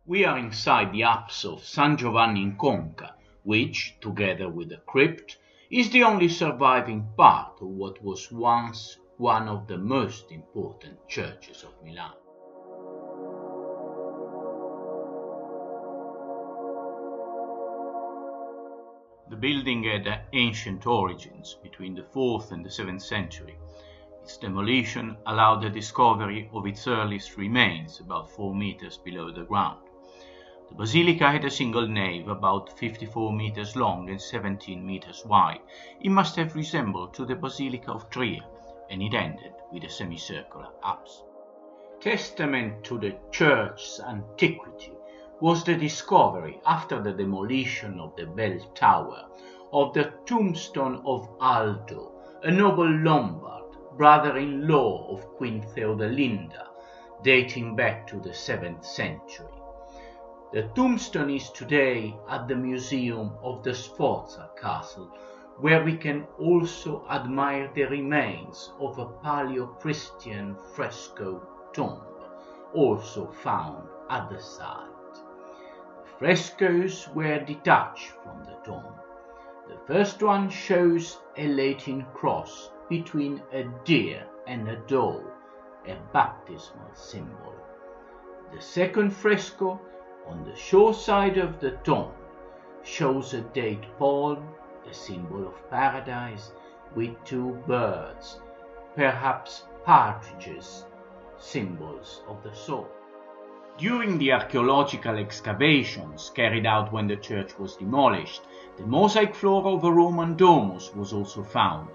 We are inside the apse of San Giovanni in Conca, which, together with the crypt, is the only surviving part of what was once one of the most important churches of Milan. The building had ancient origins between the 4th and the 7th century. Its demolition allowed the discovery of its earliest remains about 4 meters below the ground. The basilica had a single nave about 54 meters long and 17 meters wide. It must have resembled to the Basilica of Trier, and it ended with a semicircular apse. Testament to the church's antiquity was the discovery, after the demolition of the bell tower, of the tombstone of Aldo, a noble Lombard, brother-in-law of Queen Theodelinda, dating back to the 7th century. The tombstone is today at the Museum of the Sforza Castle, where we can also admire the remains of a Paleo-Christian fresco tomb, also found at the site. The frescoes were detached from the tomb. The first one shows a Latin cross between a deer and a doe, a baptismal symbol. The second fresco, on the shore side of the tomb, shows a date palm, a symbol of paradise, with 2 birds, perhaps partridges, symbols of the soul. During the archaeological excavations carried out when the church was demolished, the mosaic floor of a Roman domus was also found.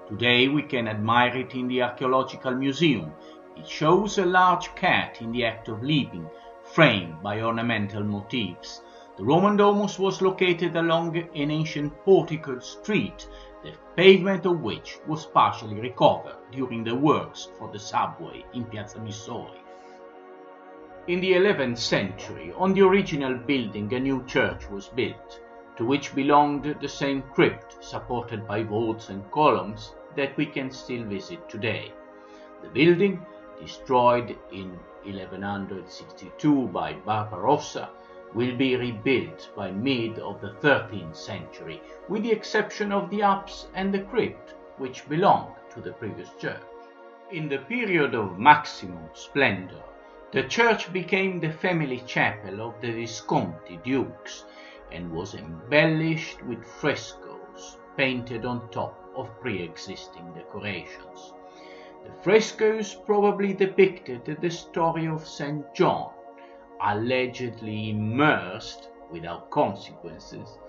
Today we can admire it in the Archaeological Museum. It shows a large cat in the act of leaping, framed by ornamental motifs. The Roman domus was located along an ancient porticoed street, the pavement of which was partially recovered during the works for the subway in Piazza Missori. In the 11th century, on the original building a new church was built, to which belonged the same crypt supported by vaults and columns that we can still visit today. The building, destroyed in 1162 by Barbarossa, will be rebuilt by mid of the 13th century, with the exception of the apse and the crypt, which belonged to the previous church. In the period of maximum splendor, the church became the family chapel of the Visconti dukes and was embellished with frescoes painted on top of pre-existing decorations. The frescoes probably depicted the story of St. John, allegedly immersed, without consequences,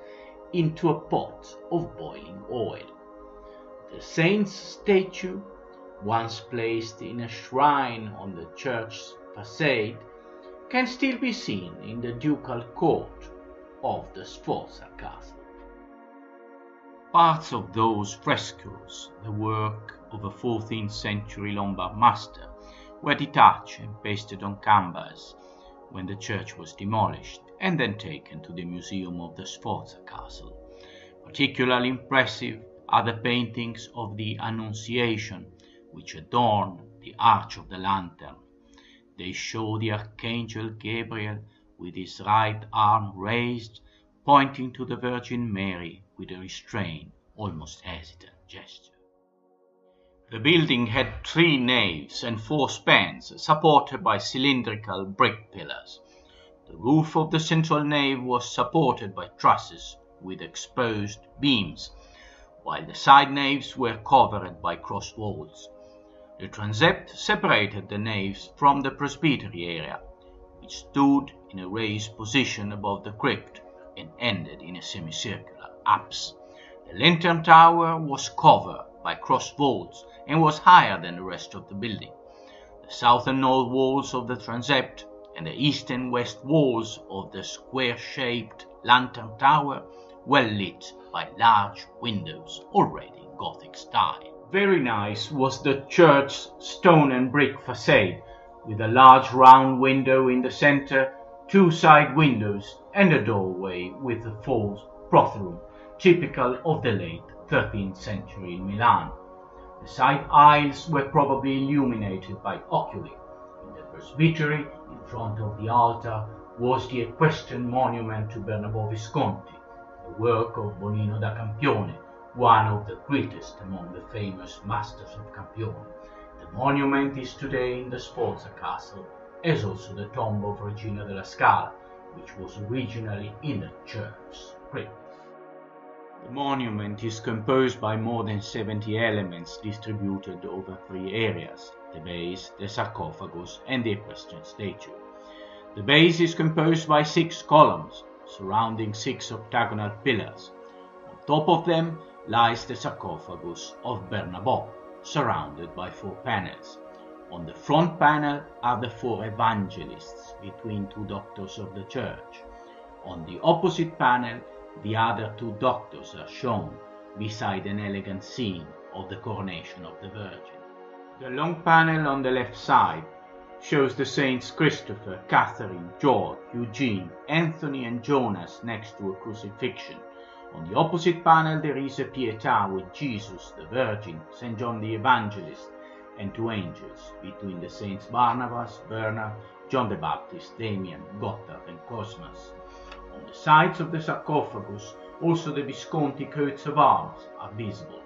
into a pot of boiling oil. The saint's statue, once placed in a shrine on the church's façade, can still be seen in the ducal court of the Sforza Castle. Parts of those frescoes, the work of a 14th century Lombard master, were detached and pasted on canvas when the church was demolished and then taken to the Museum of the Sforza Castle. Particularly impressive are the paintings of the Annunciation, which adorn the Arch of the Lantern. They show the Archangel Gabriel with his right arm raised, pointing to the Virgin Mary with a restrained, almost hesitant gesture. The building had 3 naves and 4 spans supported by cylindrical brick pillars. The roof of the central nave was supported by trusses with exposed beams, while the side naves were covered by crossed walls. The transept separated the naves from the presbytery area, which stood in a raised position above the crypt and ended in a semicircular apse. The lantern tower was covered by crossed vaults and was higher than the rest of the building. The south and north walls of the transept and the east and west walls of the square-shaped lantern tower were lit by large windows already in Gothic style. Very nice was the church's stone and brick façade, with a large round window in the center, 2 side windows, and a doorway with a faux prothyrum, typical of the late 13th century in Milan. The side aisles were probably illuminated by oculi. In the presbytery, in front of the altar, was the equestrian monument to Bernabò Visconti, the work of Bonino da Campione, one of the greatest among the famous masters of Campione. The monument is today in the Sforza Castle, as also the tomb of Regina della Scala, which was originally in the church's crypt. The monument is composed by more than 70 elements distributed over 3 areas: the base, the sarcophagus, and the equestrian statue. The base is composed by 6 columns, surrounding 6 octagonal pillars. On top of them lies the sarcophagus of Bernabò, surrounded by 4 panels. On the front panel are the 4 evangelists between 2 doctors of the church. On the opposite panel, the other 2 doctors are shown, beside an elegant scene of the coronation of the Virgin. The long panel on the left side shows the saints Christopher, Catherine, George, Eugene, Anthony and Jonas next to a crucifixion. On the opposite panel there is a Pietà with Jesus, the Virgin, St. John the Evangelist, and 2 angels between the saints Barnabas, Bernard, John the Baptist, Damien, Gotthard and Cosmas. On the sides of the sarcophagus also the Visconti coats of arms are visible.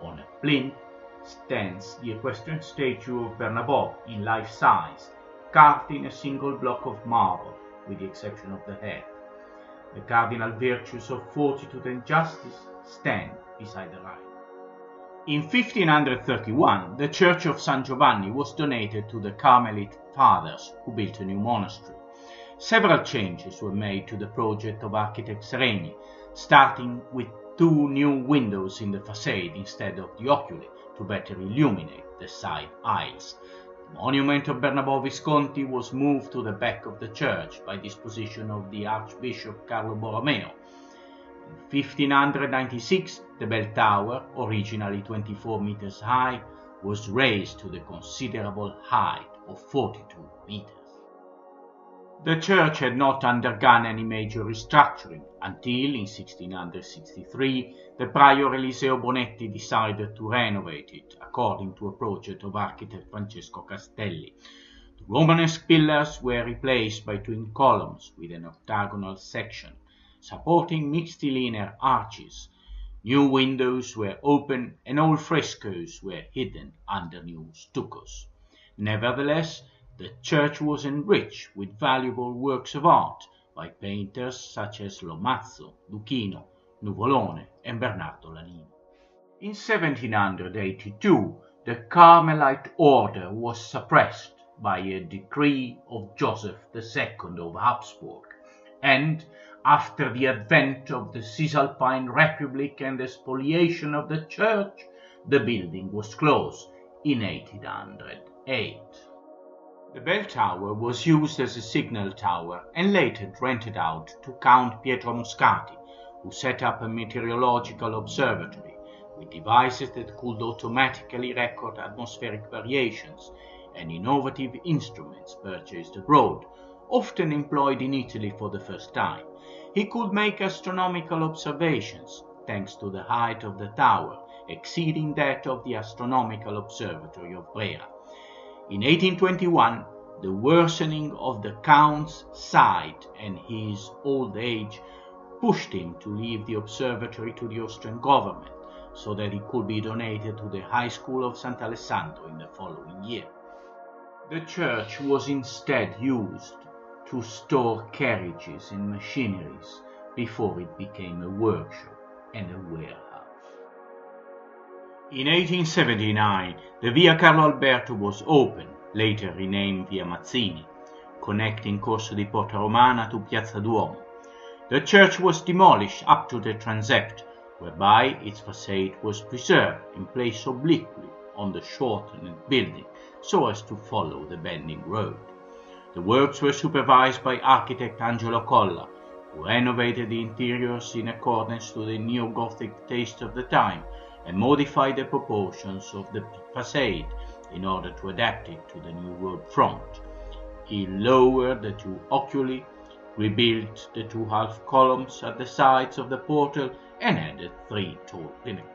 On a plinth stands the equestrian statue of Bernabò in life size, carved in a single block of marble, with the exception of the head. The cardinal virtues of fortitude and justice stand beside the right. In 1531, the church of San Giovanni was donated to the Carmelite fathers, who built a new monastery. Several changes were made to the project of architect Seregni, starting with 2 new windows in the façade instead of the oculi to better illuminate the side aisles. The monument of Bernabò Visconti was moved to the back of the church by disposition of the Archbishop Carlo Borromeo. In 1596, the bell tower, originally 24 meters high, was raised to the considerable height of 42 meters. The church had not undergone any major restructuring until, in 1663, the Prior Eliseo Bonetti decided to renovate it according to a project of architect Francesco Castelli. The Romanesque pillars were replaced by twin columns with an octagonal section, supporting mixtilinear arches. New windows were open and old frescoes were hidden under new stuccos. Nevertheless, the church was enriched with valuable works of art by painters such as Lomazzo, Lucchino, Nuvolone and Bernardo Lanino. In 1782, the Carmelite order was suppressed by a decree of Joseph II of Habsburg, and after the advent of the Cisalpine Republic and the spoliation of the church, the building was closed in 1808. The bell tower was used as a signal tower and later rented out to Count Pietro Moscati, who set up a meteorological observatory with devices that could automatically record atmospheric variations and innovative instruments purchased abroad, often employed in Italy for the first time. He could make astronomical observations, thanks to the height of the tower, exceeding that of the Astronomical Observatory of Brera. In 1821, the worsening of the Count's sight and his old age pushed him to leave the observatory to the Austrian government, so that it could be donated to the High School of Sant'Alessandro in the following year. The church was instead used to store carriages and machineries before it became a workshop and a warehouse. In 1879, the Via Carlo Alberto was opened, later renamed Via Mazzini, connecting Corso di Porta Romana to Piazza Duomo. The church was demolished up to the transept, whereby its facade was preserved and placed obliquely on the shortened building so as to follow the bending road. The works were supervised by architect Angelo Colla, who renovated the interiors in accordance to the neo-Gothic taste of the time and modified the proportions of the facade in order to adapt it to the new road front. He lowered the 2 oculi, rebuilt the 2 half columns at the sides of the portal, and added 3 tall pinnacles.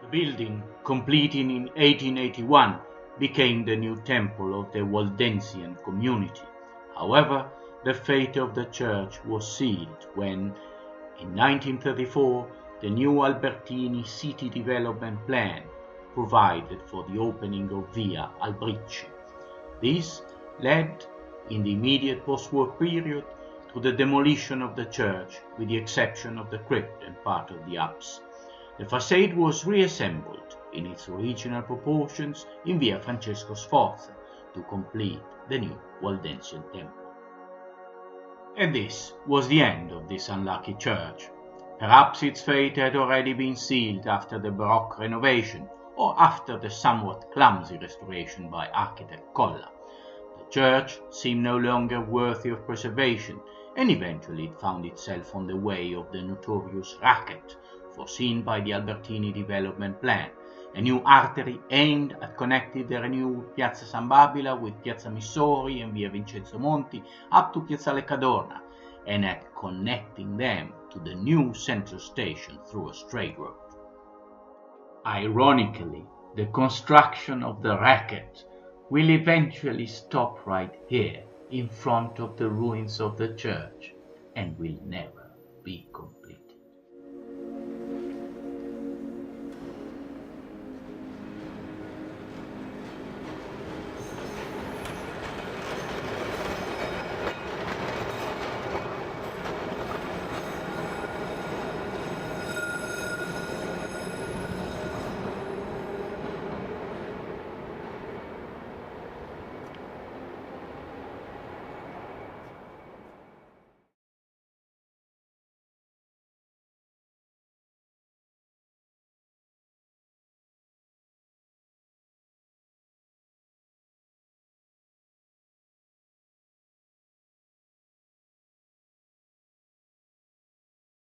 The building, completed in 1881, became the new temple of the Waldensian community. However, the fate of the church was sealed when, in 1934, the new Albertini city development plan provided for the opening of Via Albrizzi. This led, in the immediate post-war period, to the demolition of the church, with the exception of the crypt and part of the apse. The façade was reassembled in its original proportions in Via Francesco Sforza to complete the new Waldensian temple. And this was the end of this unlucky church. Perhaps its fate had already been sealed after the Baroque renovation, or after the somewhat clumsy restoration by architect Colla. The church seemed no longer worthy of preservation, and eventually it found itself on the way of the notorious racket foreseen by the Albertini development plan, a new artery aimed at connecting the renewed Piazza San Babila with Piazza Missori and Via Vincenzo Monti up to Piazzale Cadorna, and at connecting them to the new central station through a straight road. Ironically, the construction of the racket will eventually stop right here in front of the ruins of the church and will never be complete.